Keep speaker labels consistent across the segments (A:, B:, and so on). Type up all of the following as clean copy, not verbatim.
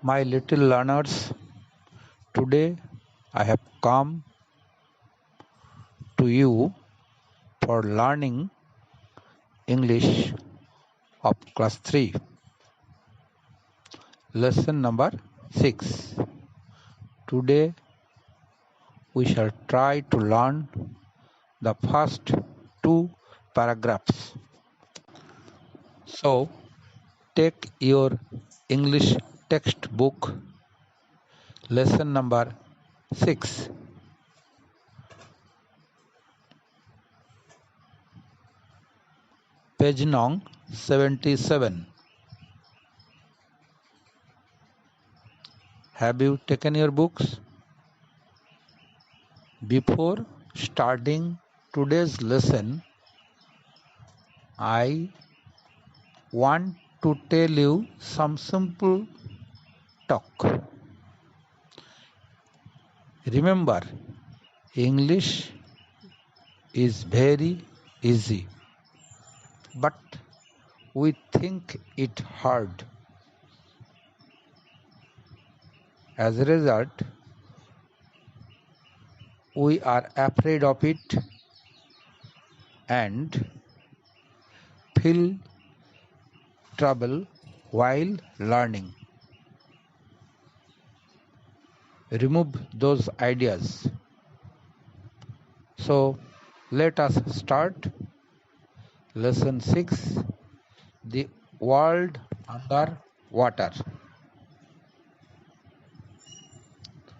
A: My little learners, today I have come to you for learning English of class 3, lesson number 6. Today we shall try to learn the first 2 paragraphs. So take your English textbook, lesson number 6. Page nong 77. Have you taken your books? Before starting today's lesson, I want to tell you some simple talk. Remember, English is very easy, but we think it hard. As a result, we are afraid of it and feel trouble while learning. Remove those ideas. So let us start lesson 6, the world under water.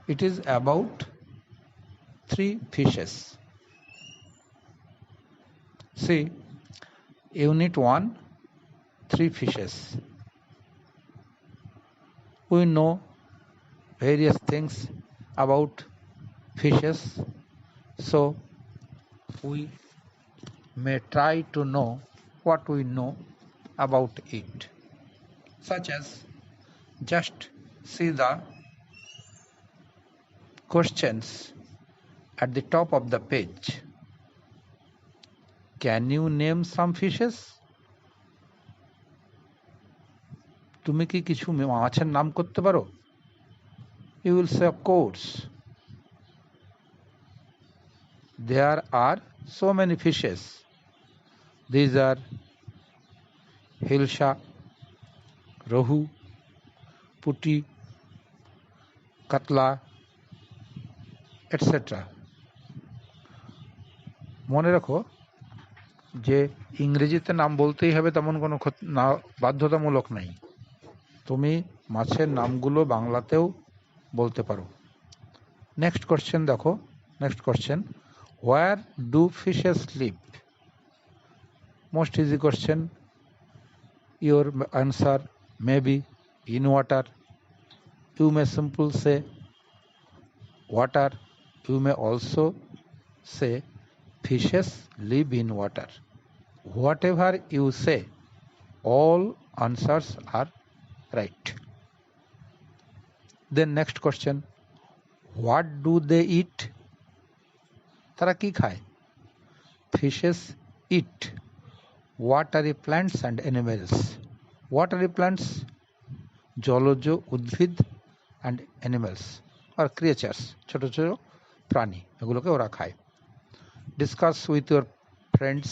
A: It is about 3 fishes. See, unit 1, 3 fishes. We know various things about fishes, so we may try to know what we know about it, such as just see the questions at the top of the page. Can you name some fishes? তুমি কি কিছু মাছের নাম করতে পারো? You will say, of course. There are so many fishes. These are hilsa, rohu, puti, katla, etc. মনে রাখো যে ইংরেজিতে নাম বলতেই হবে তেমন কোনো বাধ্যতামূলক নাই। তুমি মাছের নামগুলো বাংলাতেও বলতে পারো। নেক্সট কোশ্চেন দেখো, next question, where do fishes leave? Most easy question, your answer may be in water. You may simply say water. You may also say fishes live in water. Whatever you say, all answers are right. Then next question, what do they eat? তারা কি খায়? Fishes eat watery plants and animals. Watery plants, জলজ উদ্ভিদ, and animals or creatures, ছোট ছোট প্রাণী, এগুলোকে ওরা খায়। Discuss with your friends.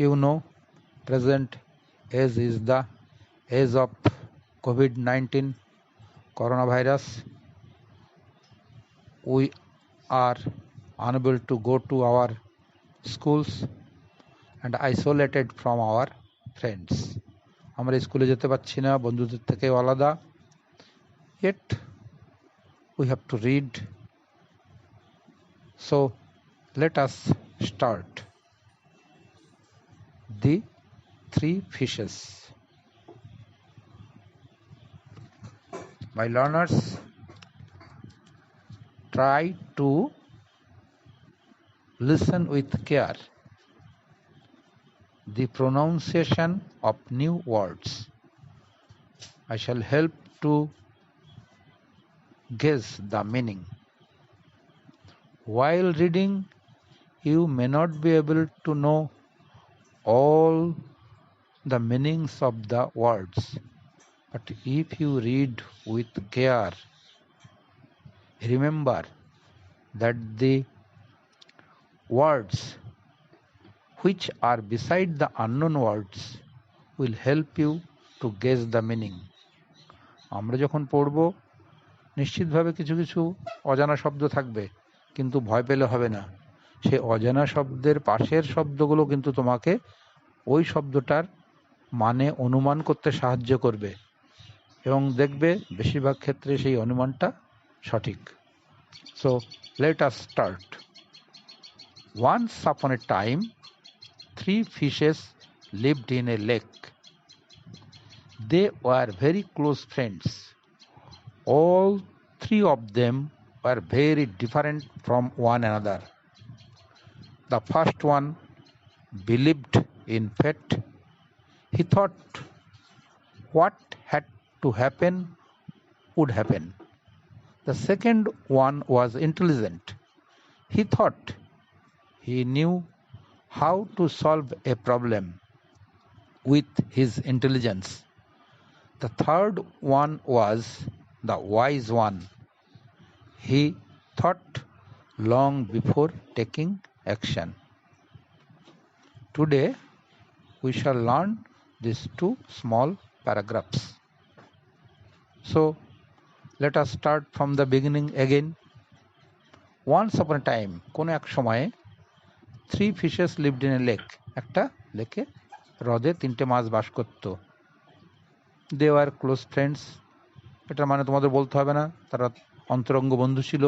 A: You know, present age is the age of COVID-19 coronavirus. We are unable to go to our schools and isolated from our friends. আমরা স্কুলে যেতে পারছি না, বন্ধুদের থেকে আলাদা। Yet we have to read. So let us start. The 3 fishes. My learners, try to listen with care. The pronunciation of new words. I shall help to guess the meaning. While reading, you may not be able to know all the meanings of the words, But if you read with care, remember that the words which are beside the unknown words will help you to guess the meaning. আমরা যখন পড়ব নিশ্চিতভাবে কিছু কিছু অজানা শব্দ থাকবে, কিন্তু ভয় পেলে হবে না। সেই অজানা শব্দের পাশের শব্দগুলো কিন্তু তোমাকে ওই শব্দটার মানে অনুমান করতে সাহায্য করবে, এবং দেখবে বেশিরভাগ ক্ষেত্রে সেই অনুমানটা সঠিক। So let us start. Once upon a time, 3 fishes lived in a lake. They were very close friends. All 3 of them were very different from one another. The first one believed in fate. He thought what had to happen would happen. The second one was intelligent. He thought he knew how to solve a problem with his intelligence. The third one was the wise one. He thought long before taking action. Today we shall learn these 2 small paragraphs. So let us start from the beginning again. Once upon a time, কোনো এক সময়ে 3 fishes lived in a lake. একটা লেকে হ্রদে 3টে মাছ বাস করত। They were close friends. এটার মানে তোমাদের বলতে হবে না, তারা অন্তরঙ্গ বন্ধু ছিল।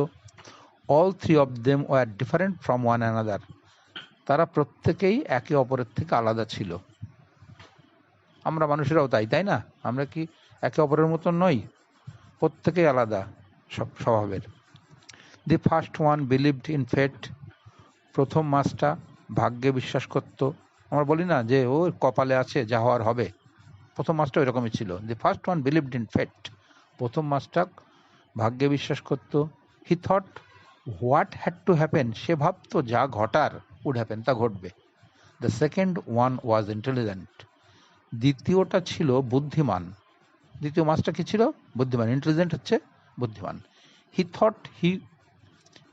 A: All 3 of them were different from one another. তারা প্রত্যেকেই একে অপরের থেকে আলাদা ছিল। আমরা মানুষেরাও তাই, তাই না? আমরা কি একে অপরের মতো নই? প্রত্যেকেই আলাদা স্বভাবের। The first one believed in fate. প্রথম মাছটা ভাগ্যে বিশ্বাস করত। আমরা বলি না যে ও কপালে আছে, যা হওয়ার হবে। প্রথম মাছটা ওইরকমই ছিল। The first one believed in fate. প্রথম মাছটা ভাগ্যে বিশ্বাস করত। He thought what had to happen. সে ভাবতো যা ঘটার would happen, তা ঘটবে। The second one was intelligent. দ্বিতীয়টা ছিল বুদ্ধিমান। দ্বিতীয় মাছটা কি ছিল? বুদ্ধিমান। ইন্টেলিজেন্ট হচ্ছে বুদ্ধিমান। He thought he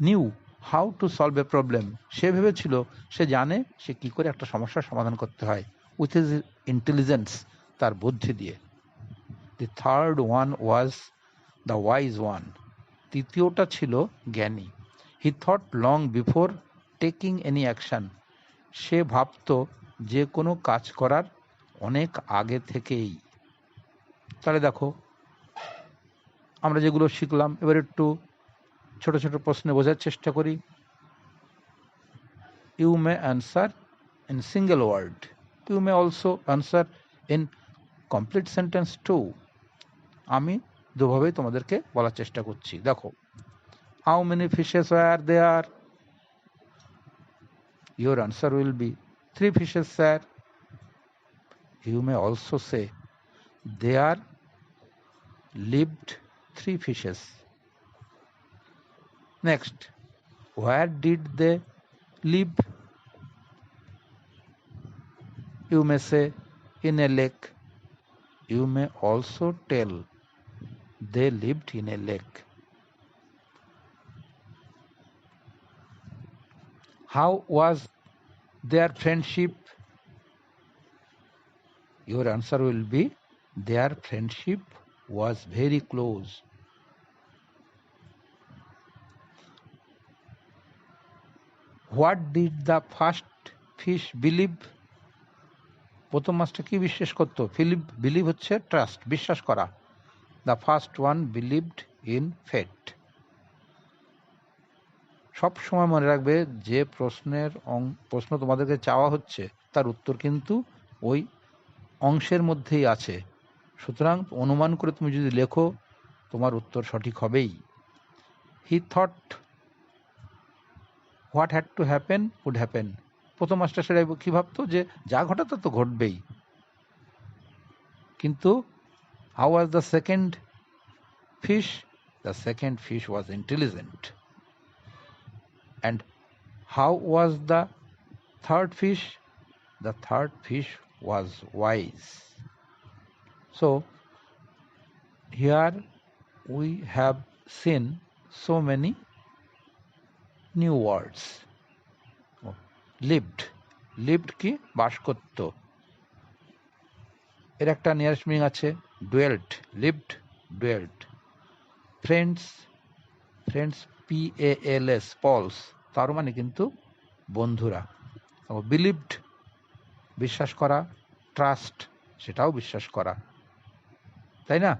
A: knew how to solve a problem. সে ভেবেছিল সে জানে সে কি করে একটা সমস্যার সমাধান করতে হয়। With his intelligence, তার বুদ্ধি দিয়ে। The third one was the wise one. তৃতীয়টা ছিল জ্ঞানী। He thought long before taking any action. সে ভাবতো যে কোনো কাজ করার অনেক আগে থেকেই। তাহলে দেখো আমরা যেগুলো শিখলাম, এবার একটু ছোট ছোট প্রশ্নে বোঝার চেষ্টা করি। You may answer in single word. You may also answer in complete sentence too. আমি দুভাবেই তোমাদেরকে বলার চেষ্টা করছি। দেখো, how many fishes were there? Your answer will be 3 fishes, sir. You may also say there lived 3 fishes. Next, where did they live? You may say in a lake. You may also tell they lived in a lake. How was their friendship? Your answer will be their friendship was very close. What did the first fish believe? প্রথম মাছটা কি বিশ্বাস করতো? Believe হচ্ছে trust, বিশ্বাস করা। The first one believed in fate. সব সময় মনে রাখবে যে প্রশ্ন তোমাদেরকে চাওয়া হচ্ছে তার উত্তর কিন্তু ওই অংশের মধ্যেই আছে। সুতরাং অনুমান করে তুমি যদি লেখো তোমার উত্তর সঠিক হবেই। He thought what had to happen would happen. প্রথম মাছটা সেটাই কি ভাবতো যে যা ঘটাতো তো ঘটবেই। কিন্তু how was the second fish? The second fish was intelligent. And how was the third fish? The third fish was wise. So here we have seen so many new words. lived lived কি বাস করত, এর একটা nearest meaning আছে dwelt, lived, dwelt. friends, friends PALS, Paul's, তার মানে কিন্তু বন্ধুরা। Believed বিশ্বাস করা, ট্রাস্ট সেটাও বিশ্বাস করা, তাই না?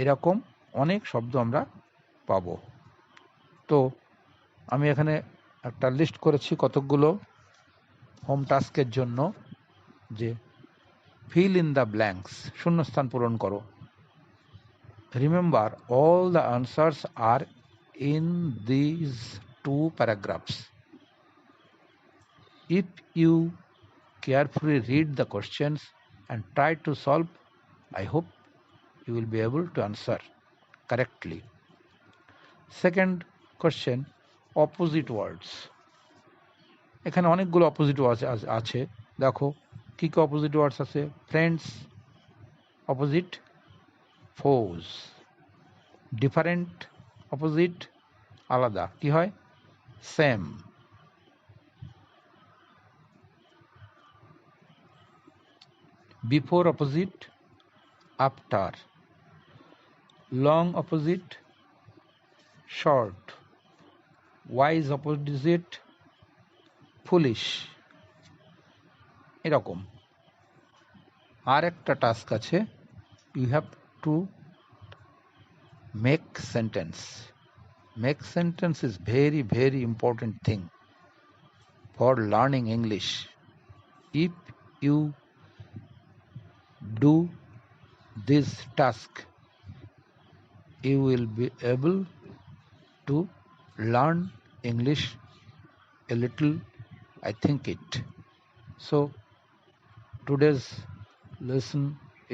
A: এরকম অনেক শব্দ আমরা পাবো। তো আমি এখানে একটা লিস্ট করেছি কতকগুলো হোম টাস্কের জন্য, যে ফিল ইন দ্য ব্ল্যাঙ্কস, শূন্যস্থান পূরণ করো। Remember all the answers are in this 2 paragraphs. If you carefully read the questions and try to solve, I hope you will be able to answer correctly. Second question, opposite words. এখানে অনেকগুলো opposite words আছে, দেখো কি কি opposite words আছে। Friends opposite foes, different opposite আলাদা, কি হয় same. Before opposite after, long opposite short, wise opposite foolish. এরকম আর একটা টাস্ক আছে, you have to make sentence. Make sentence is very very important thing for learning English. If you do this task, you will be able to learn English a little, I think it. So today's lesson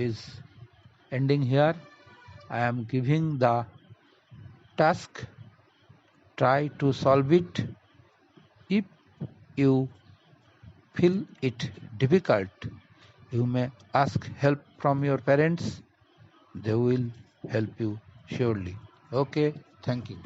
A: is ending here. I am giving the task, try to solve it. If you feel it difficult, you may ask help from your parents. They will help you surely. Okay, thank you.